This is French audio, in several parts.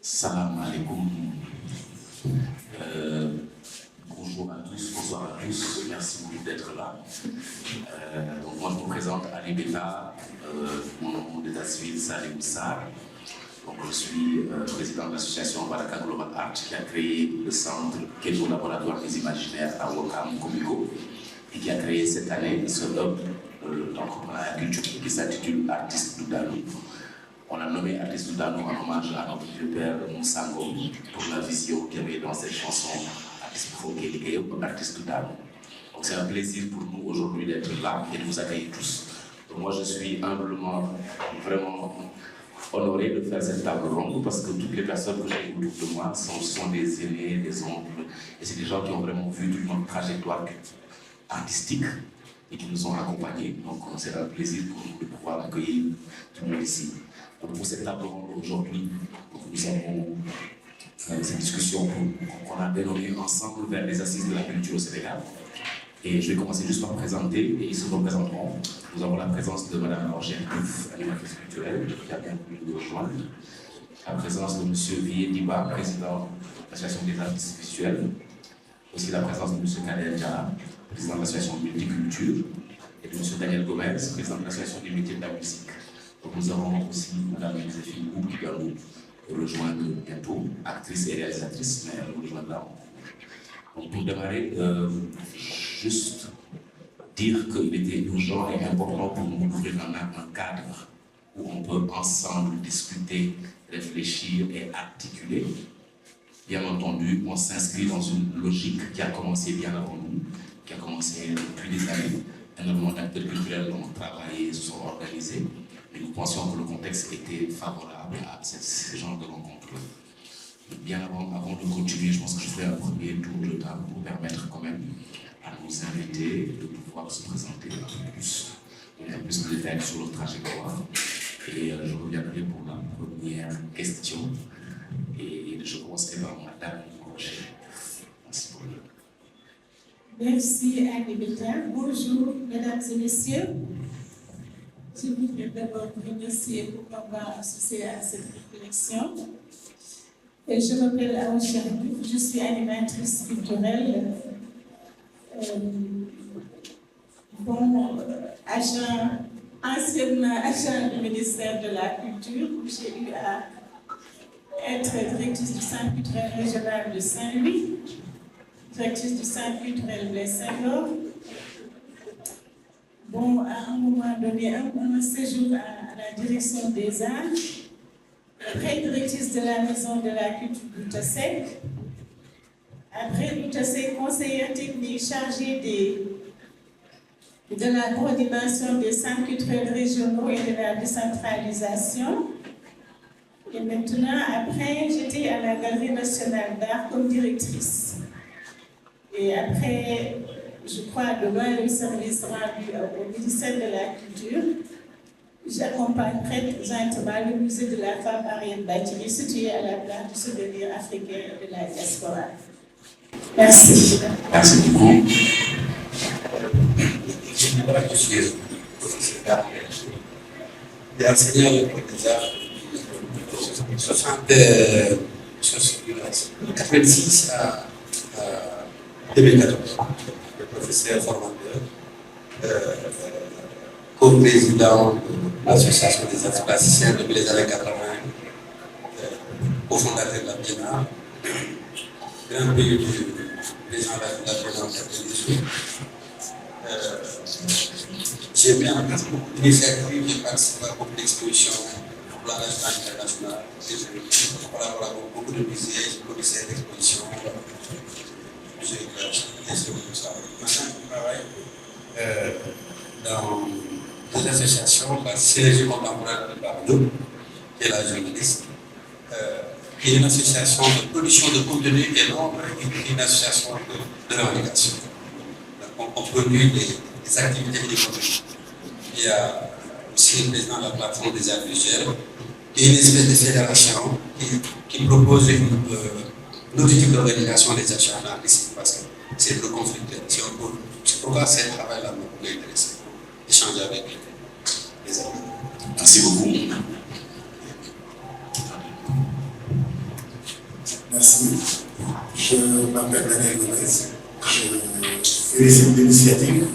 Salam alaikum. Bonjour à tous, bonsoir à tous, merci beaucoup d'être là. Donc moi je me présente Ali Bella, mon nom d'état civil Salim Sarr. Donc je suis président de l'association Baraka Global Art qui a créé le centre Keto Laboratoire des Imaginaires à Ouakam, Komiko, et qui a créé cette année ce hub d'entrepreneuriat culturel qui s'intitule Artiste Doudanou. On a nommé Artiste Doudanou en hommage à notre vieux père Moussango pour la vision qu'il y avait dans cette chanson Artiste Doudanou. Donc c'est un plaisir pour nous aujourd'hui d'être là et de vous accueillir tous. Donc moi je suis humblement, vraiment honoré de faire cette table ronde parce que toutes les personnes que j'ai autour de moi sont des aînés, des oncles, et c'est des gens qui ont vraiment vu toute notre trajectoire artistique et qui nous ont accompagnés. Donc c'est un plaisir pour nous de pouvoir accueillir tout le monde ici. Donc pour cette table ronde aujourd'hui, nous avons cette discussion qu'on a dénommée ensemble vers les assises de la culture au Sénégal. Et je vais commencer juste par me présenter et ils se représenteront. Nous avons la présence de Mme Angèle Diouf, animatrice culturelle, qui a bien voulu nous rejoindre. La présence de M. Vier Diba, président de l'Association des artistes visuels. Aussi la présence de M. Kader Diara, président de l'Association Multiculture. Et de M. Daniel Gomez, président de l'Association des métiers de la musique. Donc nous avons aussi Mme Joséphine Gou qui va nous rejoindre bientôt, actrice et réalisatrice, mais elle nous rejoindra. Donc pour démarrer, juste dire qu'il était urgent et important pour nous d'ouvrir un cadre où on peut ensemble discuter, réfléchir et articuler. Bien entendu, on s'inscrit dans une logique qui a commencé bien avant nous, qui a commencé depuis des années. Énormément d'acteurs culturels ont travaillé, se sont organisés, et nous pensions que le contexte était favorable à ce genre de rencontres. Bien avant de continuer, je pense que je ferai un premier tour de table pour permettre quand même à nos invités de pouvoir se présenter un peu plus, donner un peu plus de détails sur leur trajectoire. Et je reviendrai pour la première question. Et je commencerai par Madame Angèle. Merci beaucoup. Merci Annie Bella. Bonjour mesdames et messieurs. Je voudrais d'abord vous remercier pour m'avoir associé à cette réflexion. Et je m'appelle Angèle Diouf, je suis animatrice culturelle, anciennement agent du ministère de la Culture, où j'ai eu à être directrice du Centre culturel régional de Saint-Louis, directrice du Centre culturel Blaise Senghor. Bon, à un moment donné, un séjour à la direction des arts, après directrice de la maison de la culture d'Outasek, après d'Outasek, conseillère technique chargée de la coordination des centres culturels régionaux et de la décentralisation. Et maintenant, après, j'étais à la Galerie nationale d'art comme directrice. Et après, je crois, devant le service rendu au ministère de la Culture, j'accompagne présentement le musée de la femme Ariane Bachili, situé à la place du souvenir africain de la diaspora. Merci. Merci beaucoup. Je suis professeur et enseignant les arts 86 à 2014. Professeur formateur, co-président de l'association des arts plasticiens depuis les années 80, cofondateur de la Biennale, grand pays du président de la Biennale en 98. J'ai bien beaucoup d'initiatives, j'ai participé à beaucoup d'expositions au plan national et international. Je collabore avec beaucoup de musées, j'ai commissaire d'exposition. Maintenant, je travaille dans deux associations, la Synergie contemporaine de Bardo, qui est la journaliste, qui est une association de production de contenu et l'ombre, et une association de revendication. Donc, on produit des activités et des contenus. Il y a aussi le président de la plateforme des arts visuels, qui est une espèce de fédération qui propose un autre type d'organisation des actions artistiques, parce que c'est le conflit. C'est pourquoi ce travail-là m'a intéressé pour échanger avec les amis. Merci beaucoup. Merci. Je m'appelle Daniel Gomez. Je félicite l'initiative.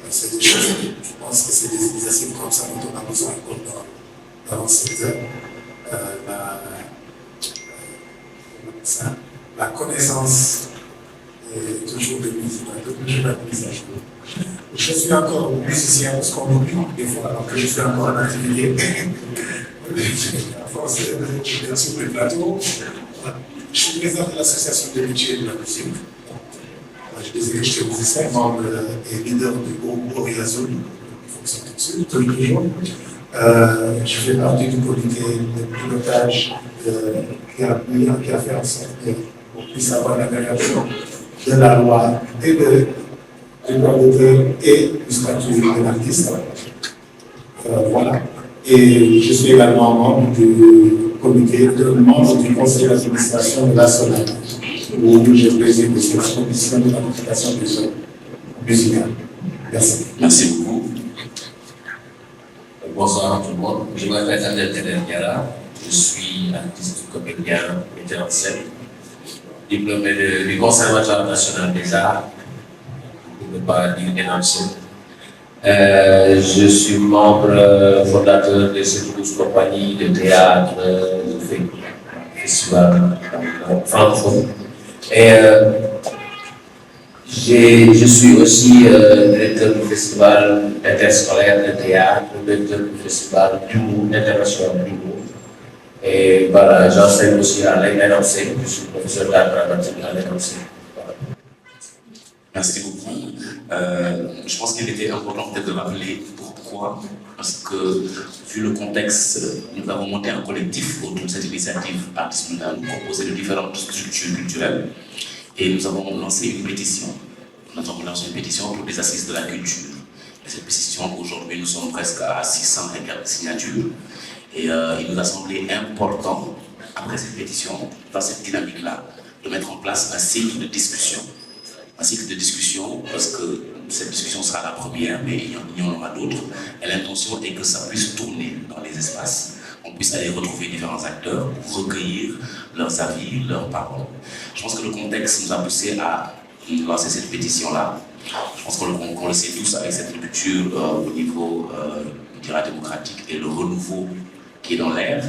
C'est des choses, je pense que c'est des initiatives comme ça dont on a besoin dans ce secteur. La connaissance est toujours de mise à jour. Je suis encore musicien, parce qu'on oublie des fois, alors que je suis encore en activité. À force d'être sur le plateau, je suis président de l'association des métiers de la musique. Je suis musicien, membre et leader du groupe Oriazul, qui fonctionne tout de suite. Je fais partie du comité de pilotage qui a fait en sorte qu'on puisse avoir la création de la loi et du droit d'auteur et du statut de l'artiste. Voilà. Et je suis également membre du comité, membre du conseil d'administration de la SONAC, où je préside cette commission de l'application des œuvres musicales. Merci. Merci beaucoup. Bonsoir à tout le monde. Je m'appelle Daniel Diarra. Je suis artiste, comédien, metteur en scène, diplômé du Conservatoire national des arts, pour ne pas dire énoncé. Je suis membre fondateur de cette grosse compagnie de théâtre, de festival francophone. Et je suis aussi directeur du festival interscolaire de théâtre, directeur du festival d'humour international d'humour. Et voilà, j'enseigne aussi à l'ENOC, je suis professeur d'art dramatique à l'ENOC. Merci beaucoup. Je pense qu'il était important peut-être de rappeler pourquoi, parce que vu le contexte, nous avons monté un collectif autour de cette initiative Artistes Mondiales, composé de différentes structures culturelles, et nous avons lancé une pétition. Nous avons lancé une pétition pour des assises de la culture. Et cette pétition, aujourd'hui, nous sommes presque à 600 et quelques signatures. Et il nous a semblé important, après cette pétition, dans cette dynamique-là, de mettre en place un cycle de discussion. Un cycle de discussion, parce que cette discussion sera la première, mais il y en aura d'autres. Et l'intention est que ça puisse tourner dans les espaces, qu'on puisse aller retrouver différents acteurs pour recueillir leurs avis, leurs paroles. Je pense que le contexte nous a poussé à lancer cette pétition-là. Je pense qu'on le sait tous avec cette rupture au niveau démocratique et le renouveau qui est dans l'air.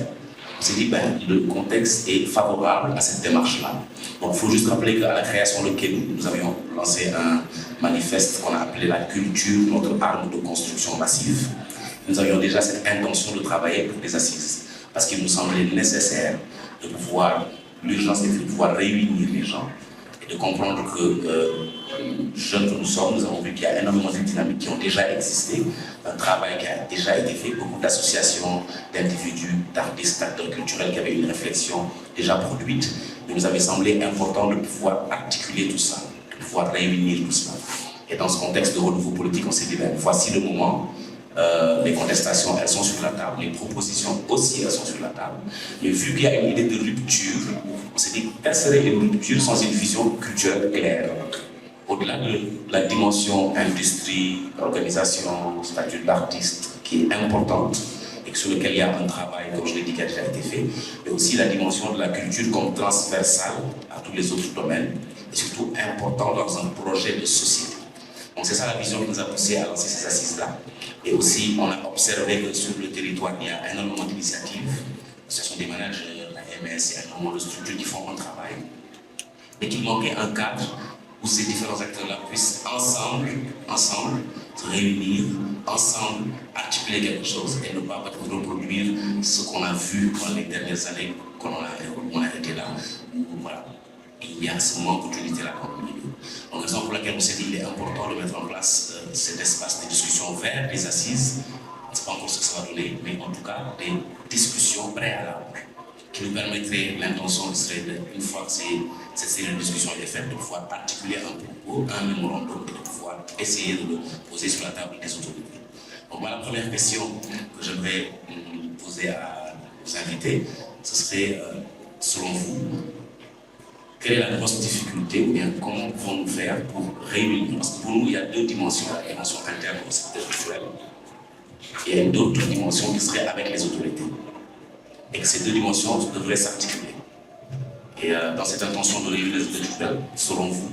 On s'est dit, le contexte est favorable à cette démarche-là. Donc il faut juste rappeler qu'à la création de Kénou, nous avions lancé un manifeste qu'on a appelé la culture, notre arme de construction massive. Nous avions déjà cette intention de travailler pour des assises, parce qu'il nous semblait nécessaire de pouvoir, l'urgence était de pouvoir réunir les gens et de comprendre que, jeunes que nous sommes, nous avons vu qu'il y a énormément de dynamiques qui ont déjà existé, un travail qui a déjà été fait, beaucoup d'associations, d'individus, d'artistes, d'acteurs culturels qui avaient une réflexion déjà produite. Il nous avait semblé important de pouvoir articuler tout ça, de pouvoir réunir tout cela. Et dans ce contexte de renouveau politique, on s'est dit, voici le moment. Les contestations, elles sont sur la table, les propositions aussi, elles sont sur la table. Mais vu qu'il y a une idée de rupture, on s'est dit, quelle serait une rupture sans une vision culturelle claire? Au-delà de la dimension industrie, organisation, statut de l'artiste, qui est importante, et sur lequel il y a un travail, comme je l'ai dit, qui a déjà été fait, mais aussi la dimension de la culture comme transversale à tous les autres domaines, et surtout important dans un projet de société. Donc c'est ça la vision qui nous a poussé à lancer ces assises-là. Et aussi, on a observé que sur le territoire, il y a énormément d'initiatives. Ce sont des managers, la MS, il y a énormément de structures qui font un travail. Mais qu'il manquait un cadre où ces différents acteurs-là puissent ensemble se réunir, ensemble articuler quelque chose et ne pas reproduire ce qu'on a vu dans les dernières années qu'on a été là. Voilà. Il y a ce manque d'unité-là dans le milieu. Donc, raison pour laquelle on s'est dit qu'il est important de mettre en place cet espace de discussion vers les assises. On ne sait pas encore ce que ça va donner, mais en tout cas, des discussions préalables qui nous permettraient, l'intention serait, une fois que cette série de discussions est faite, de pouvoir articuler un propos, un mémorandum, de pouvoir essayer de le poser sur la table des autorités. Donc, la première question que j'aimerais poser à nos invités, ce serait, selon vous, quelle est la grosse difficulté ou bien comment pouvons-nous faire pour réunir? Parce que pour nous, il y a deux dimensions, la dimension interne au secteur culturel. Et il y a une autre dimension qui serait avec les autorités. Et que ces deux dimensions devraient s'articuler. Et dans cette intention de réunir les étudiants, selon vous,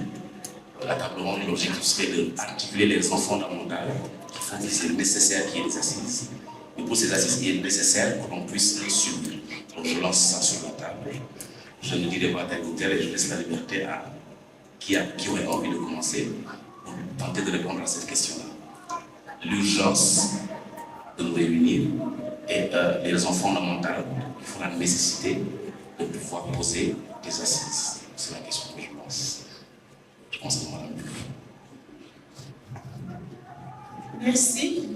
la table ronde, l'objectif serait d'articuler les raisons fondamentales qui font que c'est nécessaire qu'il y ait des assises. Et pour ces assises, il est nécessaire que l'on puisse les suivre. Donc je lance ça sur la table. Je ne dirai pas tel ou tel et je laisse la liberté à qui aurait envie de commencer pour tenter de répondre à cette question-là. L'urgence de nous réunir et les raisons fondamentales qui font la nécessité de pouvoir poser des assises. C'est la question que je pense. Je pense que madame. Merci.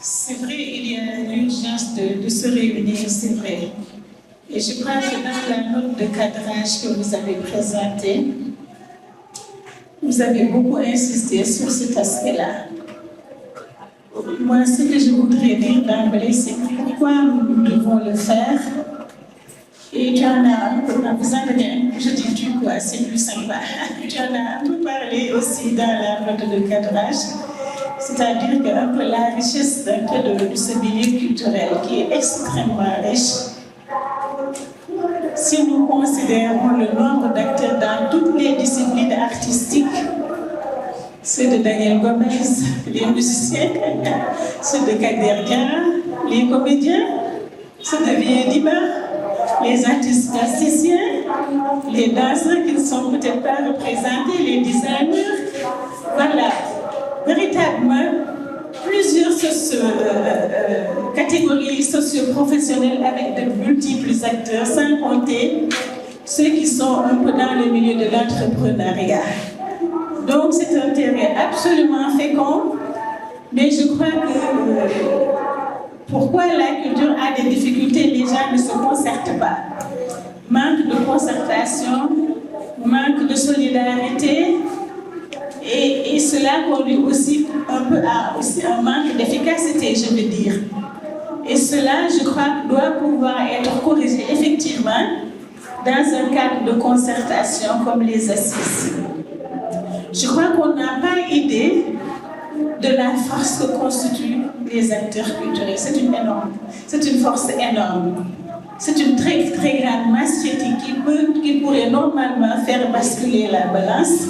C'est vrai, il y a l'urgence de se réunir, c'est vrai. Et je crois que dans la note de cadrage que vous avez présentée, vous avez beaucoup insisté sur cet aspect-là. Moi, ce que je voudrais dire d'emblée, c'est pourquoi nous devons le faire. Et tu en as un peu, vous en avez, je dis tu quoi, c'est plus sympa. Tu en as un peu parlé aussi dans la note de cadrage. C'est-à-dire qu'un peu la richesse d'un peu de ce milieu culturel qui est extrêmement riche. Si nous considérons le nombre d'acteurs dans toutes les disciplines artistiques, ceux de Daniel Gomez, les musiciens, ceux de Kader Diarra, les comédiens, ceux de Vieux-Diba, les artistes plasticiens, les danseurs qui ne sont peut-être pas représentés, les designers, voilà. Véritablement, plusieurs catégories socio-professionnelles avec de multiples acteurs, sans compter ceux qui sont un peu dans le milieu de l'entrepreneuriat. Donc c'est un terrain absolument fécond, mais je crois que pourquoi la culture a des difficultés, les gens ne se concertent pas. Manque de concertation, manque de solidarité, et cela conduit aussi un peu à un manque d'efficacité, je veux dire. Et cela, je crois, doit pouvoir être corrigé effectivement dans un cadre de concertation comme les assises. Je crois qu'on n'a pas idée de la force que constituent les acteurs culturels. C'est une force énorme. C'est une très, très grande masse qui pourrait normalement faire basculer la balance.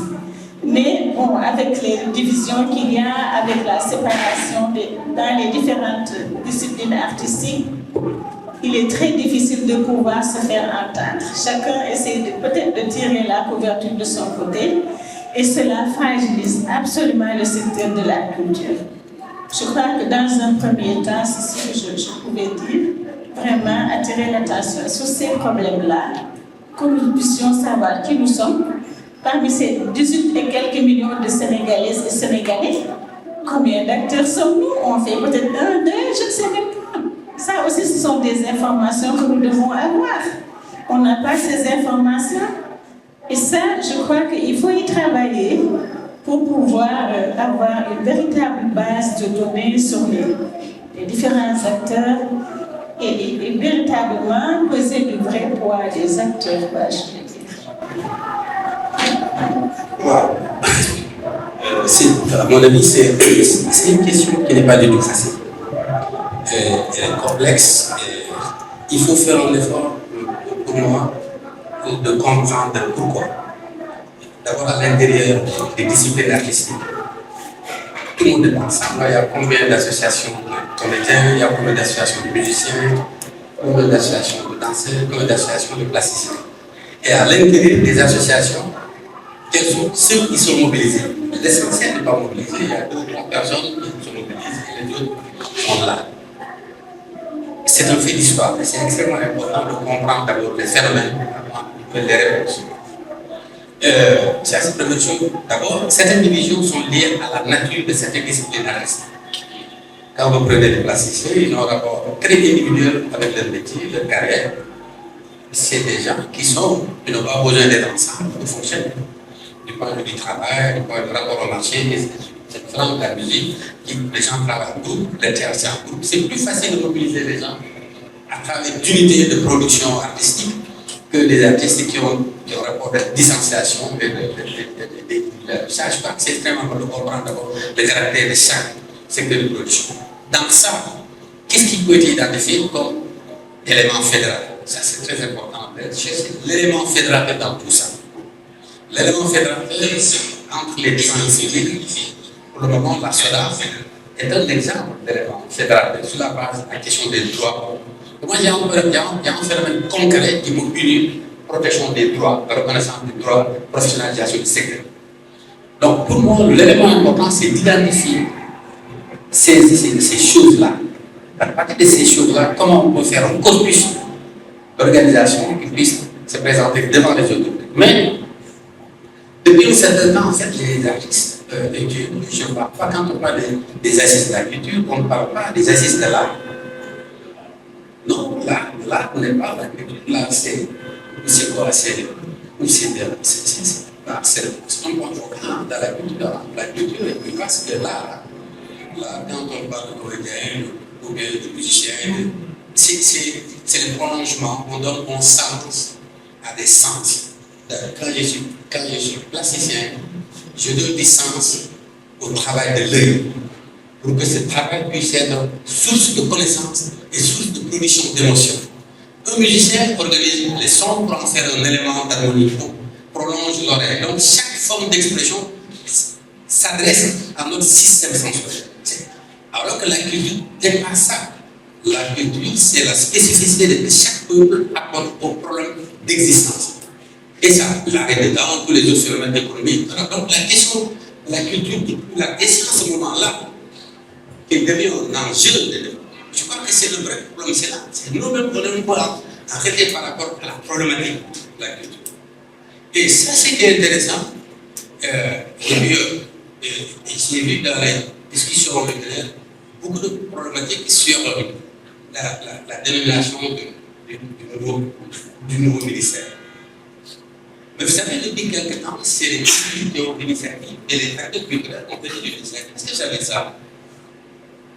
Mais bon, avec les divisions qu'il y a, avec la séparation dans les différentes disciplines artistiques, il est très difficile de pouvoir se faire entendre. Chacun essaie peut-être de tirer la couverture de son côté, et cela fragilise absolument le secteur de la culture. Je crois que dans un premier temps, c'est ce que je pouvais dire, vraiment attirer l'attention sur ces problèmes-là, que nous puissions savoir qui nous sommes. Parmi ces 18 et quelques millions de Sénégalaises et Sénégalais, combien d'acteurs sommes-nous? On fait peut-être 1, 2, je ne sais même pas. Ça aussi, ce sont des informations que nous devons avoir. On n'a pas ces informations. Et ça, je crois qu'il faut y travailler pour pouvoir avoir une véritable base de données sur les différents acteurs et véritablement peser le vrai poids des acteurs, je veux dire. Wow. À mon avis, c'est une question qui n'est pas du tout facile. Elle est complexe. Il faut faire un effort, pour moi, de comprendre pourquoi. D'abord, à l'intérieur des disciplines artistiques, tout le monde est ensemble. Il y a combien d'associations de comédiens, il y a combien d'associations de musiciens, combien d'associations de danseurs, combien d'associations de plasticiens. Et à l'intérieur des associations, quels sont ceux qui sont mobilisés? L'essentiel n'est pas mobilisé. Il y a 2 ou 3 personnes qui sont mobilisées et les autres sont là. C'est un fait d'histoire. C'est extrêmement important de comprendre d'abord les phénomènes avant de les réponses. C'est la première chose. D'abord, certaines divisions sont liées à la nature de certaines disciplines artistiques. Quand vous prenez les plasticiens, ils ont un rapport très individuel avec leur métier, leur carrière. C'est des gens qui n'ont pas besoin d'être ensemble pour fonctionner. Du point de vue du travail, du point de vue du rapport au marché, c'est vraiment la musique, les gens travaillent en groupe, le théâtre c'est en groupe. C'est plus facile de mobiliser les gens à travers d'unités de production artistique que les artistes qui ont un rapport de distanciation. Ça, je crois que c'est extrêmement important de comprendre d'abord le caractère de chaque secteur de production. Dans ça, qu'est-ce qui peut être identifié comme élément fédéral? Ça, c'est très important. chercher l'élément fédérateur dans tout ça. L'élément fédérateur entre les différents civils, pour le moment, la SODA est un exemple d'élément fédérateur sur la base de la question des droits. Moi, il y a un phénomène concret qui me unit protection des droits, reconnaissance des droits, professionnalisation du secteur. Donc, pour moi, l'élément important, c'est d'identifier ces choses-là. À partir de ces choses-là, comment on peut faire un corpus d'organisation qui puisse se présenter devant les autorités. Mais, depuis un certain temps, en fait, les artistes, je ne parle pas, quand on parle des assises de la culture, on ne parle pas des assises de l'art. Non, là, on n'est pas la culture. Là, c'est quoi? C'est un point focal dans la culture. La culture est plus vaste que l'art. Là, quand on parle de comédien ou bien de musicien, c'est le prolongement. On donne un sens à des sens. Quand je suis plasticien, je donne du sens au travail de l'œil pour que ce travail puisse être source de connaissances et source de production d'émotions. Un musicien organise les sons pour en faire un élément d'harmonie, prolonge l'oreille. Donc chaque forme d'expression s'adresse à notre système sensoriel. Alors que la culture dépasse ça. La culture, c'est la spécificité que chaque peuple apporte au problème d'existence. Et ça, l'art est dedans, tous les autres phénomènes économiques. Donc la question de la culture, la question à ce moment-là, qui devient un enjeu de débat. Je crois que c'est le vrai problème, c'est là. C'est nous-mêmes qu'on ne peut pas arrêter par rapport à la problématique de la culture. Et ça, c'est intéressant. J'ai vu dans les discussions régulières beaucoup de problématiques sur la dénomination du nouveau ministère. Mais vous savez, depuis quelque temps, c'est les partis qui ont l'initiative et les acteurs culturels ont fait l'initiative. Est-ce que vous savez ça?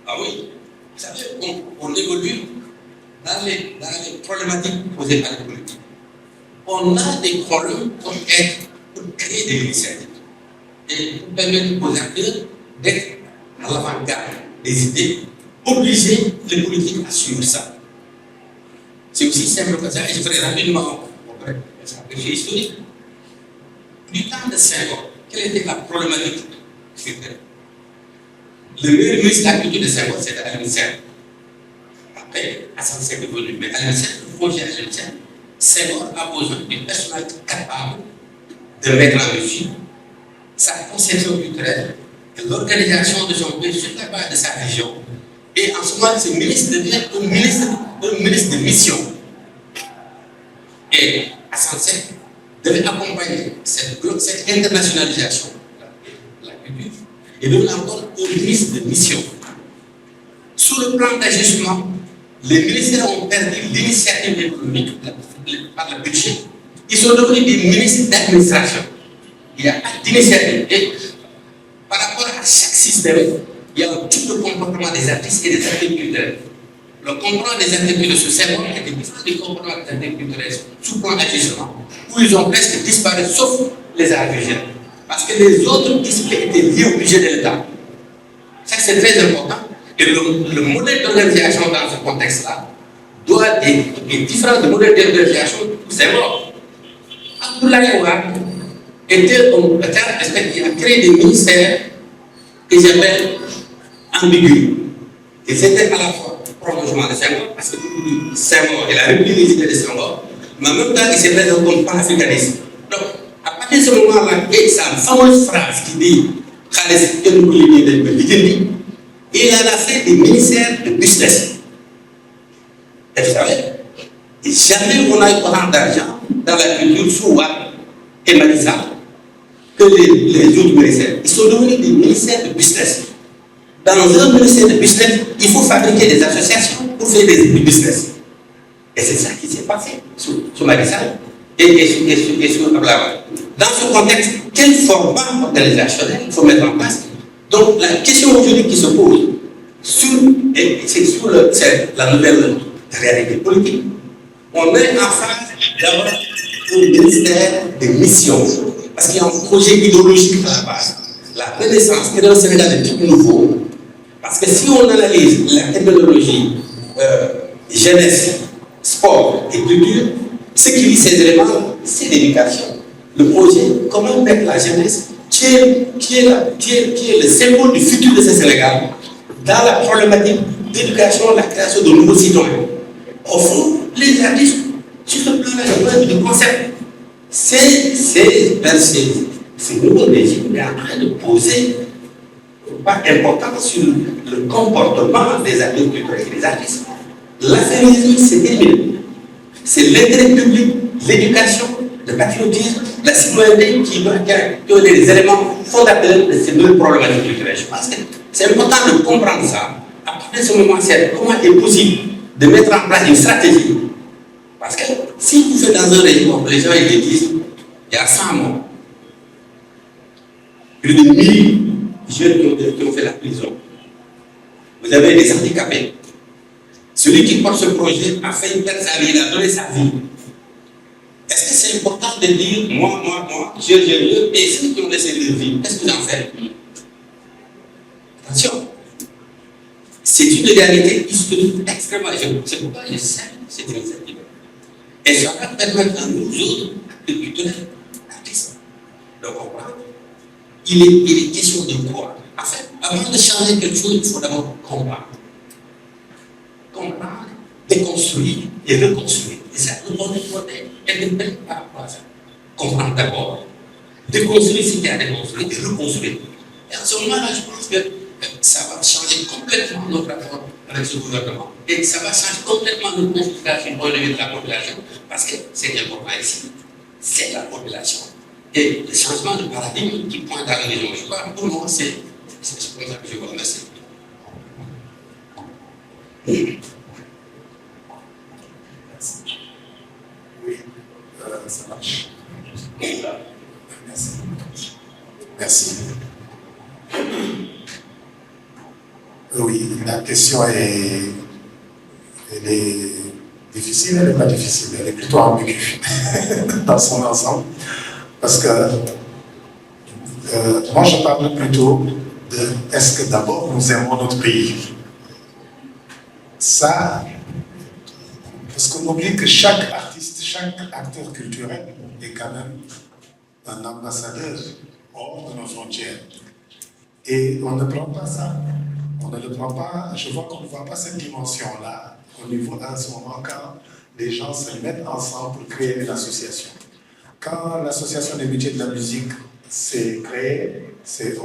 Ah oui. Vous savez, on évolue dans les problématiques posées par les politiques. On a des problèmes pour créer des initiatives et pour permettre aux acteurs d'être à l'avant-garde des idées, obliger les politiques à suivre ça. C'est aussi simple que ça, et je ferai rapidement un fait historique. Du temps de Senghor, quelle était la problématique culturelle? Le meilleur ministre de la culture de Senghor, c'était Alioune Sène. Après, Assane Seck est venu, mais Alioune Sène, le projet Alioune Sène, Senghor a besoin d'une personnalité capable de mettre en œuvre sa conception culturelle et l'organisation de son pays sur la base de sa vision. Et en ce moment, ce ministre devient un ministre de mission. Et Assane Seck devait accompagner cette internationalisation de la culture et devait encore un ministre de mission. Sur le plan d'ajustement, les ministères ont perdu l'initiative économique par le budget. Ils sont devenus des ministres d'administration. Il n'y a pas d'initiative. Et par rapport à chaque système, il y a un type de comportement des artistes et des acteurs culturels. Le comportement des acteurs culturels sur ces mots était différent du comportement des acteurs culturels sous plan d'ajustement, où ils ont presque disparu, sauf les arts visuels. Parce que les autres disciplines étaient liées au budget de l'État. Ça, c'est très important. Et le modèle d'organisation dans ce contexte-là doit être différent du modèle d'organisation où c'est mort. Abdoulaye Wade était il a créé des ministères que j'appelle ambigus. Et c'était à la fois prolongement de Senghor, parce que Senghor, il a repris les idées de Senghor, mais en même temps, il s'est présenté comme panafricaniste. Donc, à partir de ce moment-là, il y a sa fameuse phrase qui dit Khalis il en a fait des ministères de business. Et vous savez, et jamais on a eu autant d'argent dans la culture sous Wade et Macky que les autres ministères. Ils sont devenus des ministères de business. Dans un ministère de business, il faut fabriquer des associations pour faire du business. Et c'est ça qui s'est passé sous Macky et sous Abdoulaye. Dans ce contexte, quel format organisationnel il faut mettre en place? Donc la question aujourd'hui qui se pose, c'est la nouvelle réalité politique. On met en face d'abord un ministère de mission, parce qu'il y a un projet idéologique à la base. La renaissance est dans le Sénégal de tout nouveau. Parce que si on analyse la technologie, jeunesse, sport et culture, Ce qui lie ces éléments, c'est l'éducation. Le projet, comment mettre la jeunesse, qui est le symbole du futur de ce Sénégal, dans la problématique d'éducation, la création de nouveaux citoyens. Au fond, les artistes, sur le plan du concept, c'est nouveau régime est en train de poser pas important sur le comportement des acteurs culturels et des artistes. L'affaires, c'est terminé. C'est l'intérêt public, l'éducation, le patriotisme, la citoyenneté qui doit être les éléments fondateurs de ces nouvelles problématiques culturelles. Je pense que c'est important de comprendre ça. À partir de ce moment, c'est comment il est possible de mettre en place une stratégie. Parce que si vous faites dans un régime où les gens ils disent il y a 100 morts, plus de 1000 jeunes qui ont fait la prison, vous avez des handicapés. Celui qui porte ce projet a fait une perte sa vie, il a donné sa vie. Est-ce que c'est important de dire moi, je, et ceux qui ont laissé leur vie, qu'est-ce que vous en faites? Attention, c'est une réalité historique extrêmement. C'est pourquoi je salue cette initiative. Et ça va permettre à nous autres de culturels, artistes, de comprendre. Il est question de quoi? En fait, avant de changer quelque chose, il faut d'abord comprendre. Comprendre, déconstruire et reconstruire. Et ça, nous devons être prêts par rapport à ça. Comprendre d'abord, déconstruire ce qui a déconstruit et reconstruire. Et à ce moment-là, je pense que ça va changer complètement notre rapport avec ce gouvernement. Et ça va changer complètement notre considération au niveau de la population. Parce que c'est important ici, c'est la population. Et le changement de paradigme qui pointe à la religion, je crois, pour moi, c'est pour ça que je vous remercie. Oui, ça marche. Merci. Merci. Oui, la question elle est difficile, elle n'est pas difficile, elle est plutôt ambiguë dans son ensemble. Parce que moi je parle plutôt de est-ce que d'abord nous aimons notre pays? Ça, parce qu'on oublie que chaque artiste, chaque acteur culturel est quand même un ambassadeur hors de nos frontières. Et on ne prend pas ça. On ne le prend pas, je vois qu'on ne voit pas cette dimension-là au niveau à ce moment quand les gens se mettent ensemble pour créer une association. Quand l'association des métiers de la musique s'est créée, c'est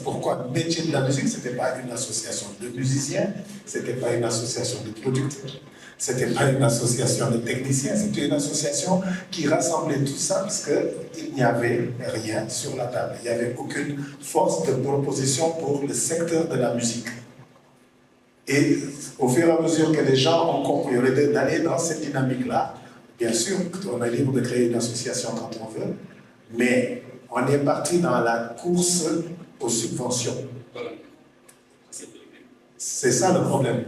pourquoi le métier de la musique, ce n'était pas une association de musiciens, ce n'était pas une association de producteurs, ce n'était pas une association de techniciens, c'était une association qui rassemblait tout ça parce qu'il n'y avait rien sur la table. Il n'y avait aucune force de proposition pour le secteur de la musique. Et au fur et à mesure que les gens ont compris d'aller dans cette dynamique-là, bien sûr, on est libre de créer une association quand on veut, mais on est parti dans la course aux subventions. C'est ça le problème.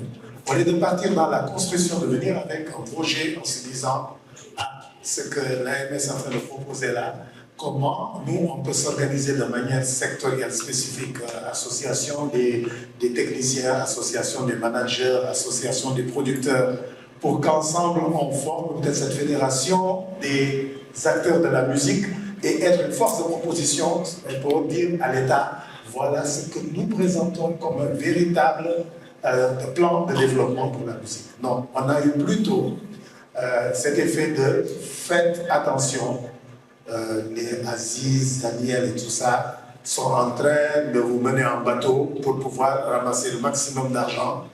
On est de partir dans la construction, de venir avec un projet en se disant ce que l'AMS est en train de proposer là, comment nous on peut s'organiser de manière sectorielle spécifique, association des techniciens, association des managers, association des producteurs, pour qu'ensemble on forme peut-être cette fédération des acteurs de la musique et être une force de proposition pour dire à l'État, voilà ce que nous présentons comme un véritable plan de développement pour la musique. Non, on a eu plutôt cet effet de faites attention, les Aziz, Daniel et tout ça sont en train de vous mener en bateau pour pouvoir ramasser le maximum d'argent.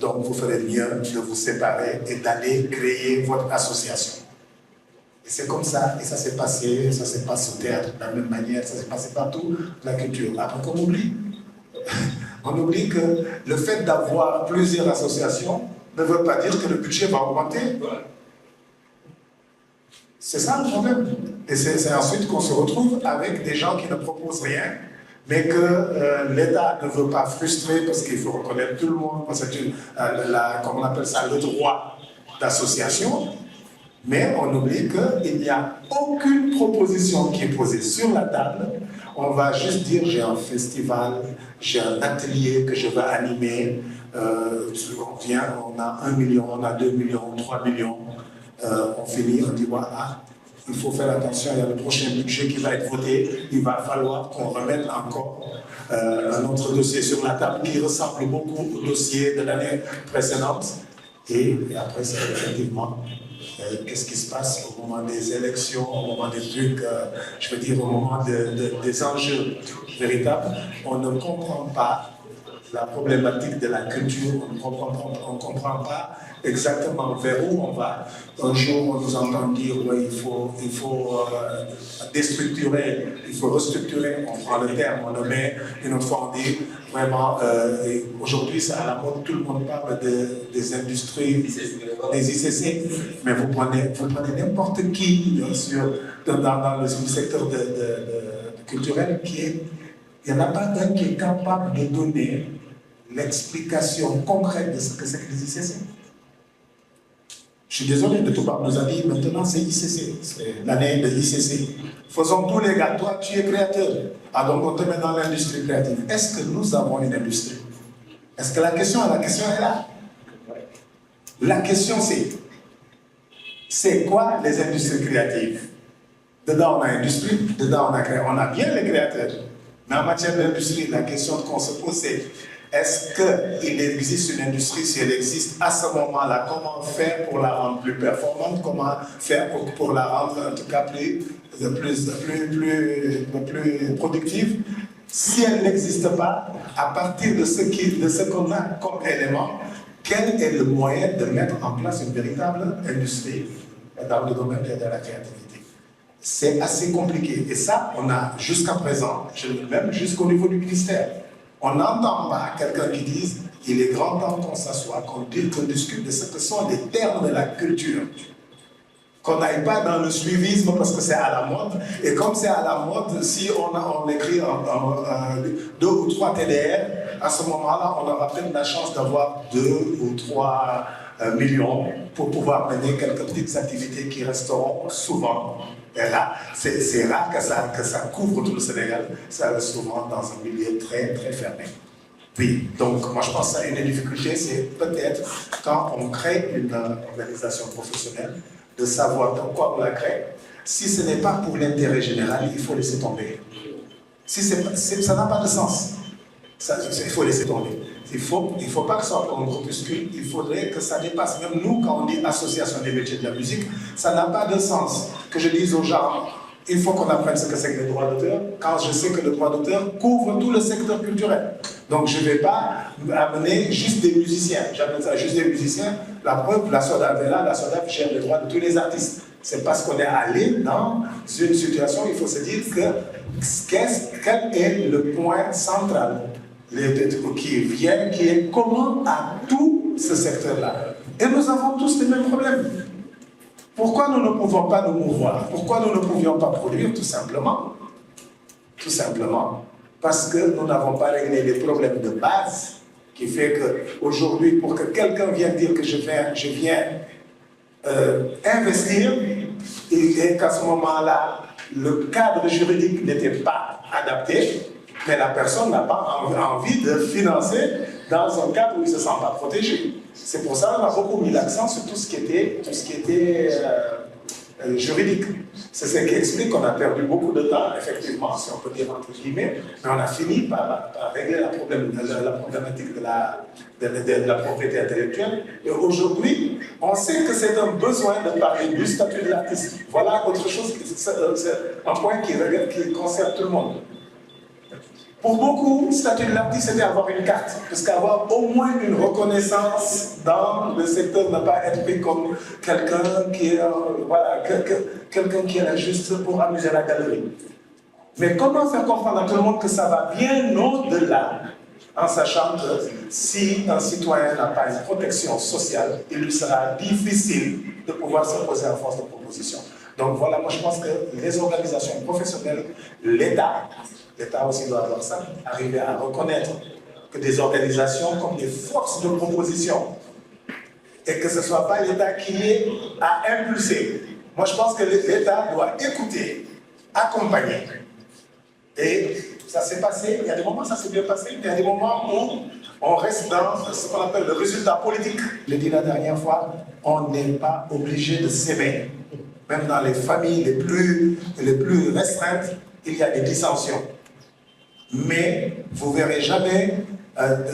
Donc vous ferez mieux de vous séparer et d'aller créer votre association. Et c'est comme ça, et ça s'est passé, ça se passe au théâtre de la même manière, ça s'est passé partout, la culture. Après qu'on oublie, on oublie que le fait d'avoir plusieurs associations ne veut pas dire que le budget va augmenter. C'est ça le problème. Et c'est ensuite qu'on se retrouve avec des gens qui ne proposent rien, mais que l'État ne veut pas frustrer parce qu'il faut reconnaître tout le monde, parce que comme on appelle ça, le droit d'association. Mais on oublie qu'il n'y a aucune proposition qui est posée sur la table. On va juste dire j'ai un festival, j'ai un atelier que je veux animer. On vient, on a 1 million, on a 2 millions, 3 millions. on finit, on dit voilà, il faut faire attention, il y a le prochain budget qui va être voté, il va falloir qu'on remette encore un autre dossier sur la table qui ressemble beaucoup au dossier de l'année précédente. Et après, c'est effectivement qu'est-ce qui se passe au moment des élections, au moment des trucs, je veux dire, au moment des enjeux véritables. On ne comprend pas la problématique de la culture, on ne comprend pas exactement vers où on va. Un jour, on nous entend dire ouais, il faut déstructurer, il faut restructurer, on prend le terme, on le met, une autre fois on dit vraiment, aujourd'hui c'est à la mode, tout le monde parle des industries, des ICC, mais vous prenez n'importe qui dans le secteur culturel il n'y en a pas d'un qui est capable de donner l'explication concrète de ce que c'est que les ICC. Je suis désolé, de tout part nous a dit, maintenant c'est ICC, c'est l'année de l'ICC. Faisons tous les gars, toi tu es créateur, ah donc on te met dans l'industrie créative. Est-ce que nous avons une industrie? Est-ce que la question est là? La question c'est quoi les industries créatives? Dedans on a industrie, dedans on a bien les créateurs. Mais en matière d'industrie, la question qu'on se pose c'est est-ce qu'il existe une industrie? Si elle existe, à ce moment-là, comment faire pour la rendre plus performante? Comment faire pour la rendre en tout cas plus productive? Si elle n'existe pas, à partir de ce qu'on a comme élément, quel est le moyen de mettre en place une véritable industrie dans le domaine de la créativité? C'est assez compliqué. Et ça, on a jusqu'à présent, même jusqu'au niveau du ministère, on n'entend pas quelqu'un qui dise il est grand temps qu'on s'assoie, qu'on discute de ce que sont les termes de la culture. Qu'on n'aille pas dans le suivisme parce que c'est à la mode. Et comme c'est à la mode, si on écrit 2 ou 3 TDR, à ce moment-là, on aura peut-être la chance d'avoir 2 ou 3 millions pour pouvoir mener quelques petites activités qui resteront souvent. Et là, c'est rare que ça couvre tout le Sénégal. Ça reste souvent dans un milieu très, très fermé. Oui, donc moi je pense à une difficulté, c'est peut-être quand on crée une organisation professionnelle, de savoir pourquoi on la crée. Si ce n'est pas pour l'intérêt général, il faut laisser tomber. Si ça n'a pas de sens, il faut laisser tomber. Il faut pas que ça soit un groupuscule, il faudrait que ça dépasse. Même nous, quand on dit association des métiers de la musique, ça n'a pas de sens que je dise aux gens, il faut qu'on apprenne ce que c'est que les droits d'auteur, quand je sais que le droit d'auteur couvre tout le secteur culturel. Donc je ne vais pas amener juste des musiciens. J'appelle ça juste des musiciens. La preuve, la SODAV est là, la SODAV gère les droits de tous les artistes. C'est parce qu'on est allé dans une situation, il faut se dire quel est le point central qui est commun à tout ce secteur-là. Et nous avons tous les mêmes problèmes. Pourquoi nous ne pouvons pas nous mouvoir? Pourquoi nous ne pouvions pas produire? Tout simplement. Tout simplement. Parce que nous n'avons pas réglé les problèmes de base qui fait qu'aujourd'hui, pour que quelqu'un vienne dire que je viens investir et qu'à ce moment-là, le cadre juridique n'était pas adapté, mais la personne n'a pas envie de financer dans un cadre où il ne se sent pas protégé. C'est pour ça qu'on a beaucoup mis l'accent sur tout ce qui était juridique. C'est ce qui explique qu'on a perdu beaucoup de temps, effectivement, si on peut dire entre guillemets, mais on a fini par régler la problématique de la propriété intellectuelle. Et aujourd'hui, on sait que c'est un besoin de parler du statut de l'artiste. Voilà autre chose, c'est un point qui concerne tout le monde. Pour beaucoup, le statut de l'artiste, c'était avoir une carte, parce qu'avoir au moins une reconnaissance dans le secteur, ne pas être pris comme quelqu'un qui est, quelqu'un qui est là juste pour amuser la galerie. Mais comment faire comprendre à tout le monde que ça va bien au-delà, en sachant que si un citoyen n'a pas une protection sociale, il lui sera difficile de pouvoir s'imposer en force de proposition. Donc voilà, moi je pense que les organisations professionnelles, l'État aussi doit avoir ça, arriver à reconnaître que des organisations comme des forces de proposition, et que ce ne soit pas l'État qui est à impulser. Moi je pense que l'État doit écouter, accompagner. Et ça s'est passé, il y a des moments où ça s'est bien passé, il y a des moments où on reste dans ce qu'on appelle le résultat politique. Je l'ai dit la dernière fois, on n'est pas obligé de s'aimer. Même dans les familles les plus restreintes, il y a des dissensions. Mais vous ne verrez jamais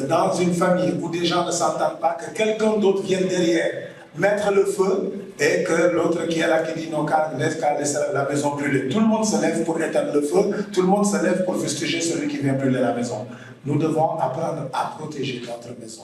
dans une famille où des gens ne s'entendent pas que quelqu'un d'autre vienne derrière mettre le feu et que l'autre qui est là qui dit non, qu'à laisser la maison brûler. Tout le monde se lève pour éteindre le feu, tout le monde se lève pour fustiger celui qui vient brûler la maison. Nous devons apprendre à protéger notre maison.